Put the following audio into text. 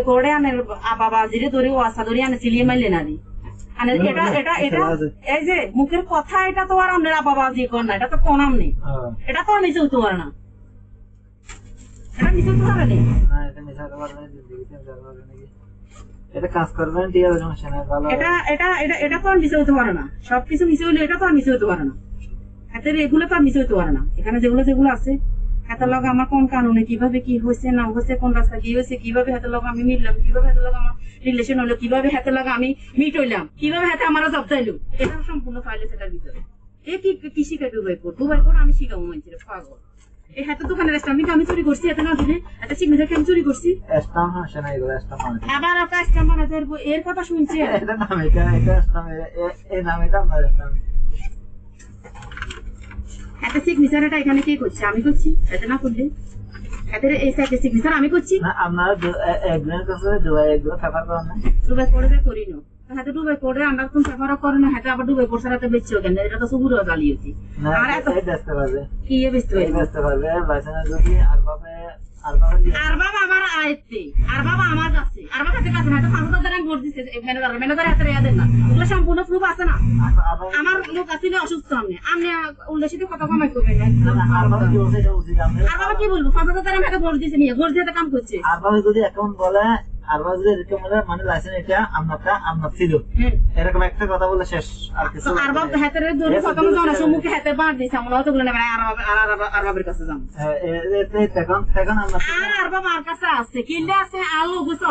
করে আনের বাবা জিরে ধরে ওয়াসা ধরে আনে সিলিয়ে মাইলে না দি আনের এটা এটা এটা এই যে মুখের কথা এটা তো আর আপনার বাবা জি কর না এটা তো কোনাম নেই এটা তো নিচে উঠতে পারে না এটা নিচে উঠতে পারে না এটা নিচে উঠতে পারে না এটা কাজ করবেন ঠিক আছে সমস্যা নাই ভালো এটা এটা এটা এটা তো নিচে উঠতে পারে না সবকিছু নিচে হইলে এটা তো নিচে উঠতে পারে না হাতের এগুলো তো নিচে উঠতে পারে না এখানে যেগুলো যেগুলো আছে হাতের লগ আমার কোন কারণে কিভাবে কি হয়েছে না হয়েছে কোন রাস্তা কি হয়েছে কিভাবে হাতের লগ আমি মিললাম কিভাবে হাতের লগ আমার রিলেশন হলো কিভাবে হাতের লগ আমি মিট হইলাম কিভাবে হাতে আমার জব চাইলো এটা সম্পূর্ণ ফাইল আছে তার ভিতরে এ কি শিখাই দুবাই করে আমি শিখাবো মানুষের পাগল এই হাতে দোকানের স্টাম্প আমি চুরি করছি এত না দিলে একটা সিগনেচার আমি চুরি করছি স্টাম্প সমস্যা নাই এগুলো স্টাম্প মানে আবার একটা স্টাম্প বানাতে এর কথা শুনছি এটা নাম এটা স্টাম্প এই নাম এটা আমার স্টাম্প একটা সিগনেচার এটা এখানে কে করছে আমি করছি এটা না করলে এদের এই সাইডে সিগনেচার আমি করছি না আপনারা একজনের কাছে দুবাই এগুলো পেপার করেন না দুবাই করে করি না হাতে ডুবাই করে আমরা কোন পেপারও করে না হাতে আবার ডুবাই পড়ছে রাতে বেচছে কেন এটা তো সুগুরও জ্বালিয়েছি আর এত ব্যস্ত পারবে কি ব্যস্ত পারবে লাইসেন্স যদি আর বাবা আমার আয়ত্তে আর বাবা আমার কাছে আর বাবা কাছে কাছে না তো 5000 টাকা ভোট দিছে ম্যানেজার হাতে রেয়া দেন না এগুলো সম্পূর্ণ প্রুফ আছে না আমার লোক আছে অসুস্থ আপনি উল্লেখিত কথা কমাই করবেন আর বাবা কি বলবো 5000 টাকা আমাকে ভোট দিছে নিয়ে ভোট দিয়ে কাম করছে আর বাবা যদি অ্যাকাউন্ট বলে আর বাবা যদি এরকম বলে মানে লাইসেন্স এটা আপনার ছিল এরকম একটা কথা বলে শেষ আর কিছু আর বাবা হাতের দড়ি প্রথম জনসম্মুখে হাতে বাঁধ দিছে আমরা তো বলে না আর বাবার কাছে যাবো এখন আমরা আর বাবা আমার কাছে আছে কিনলে আছে আলু বুঝছো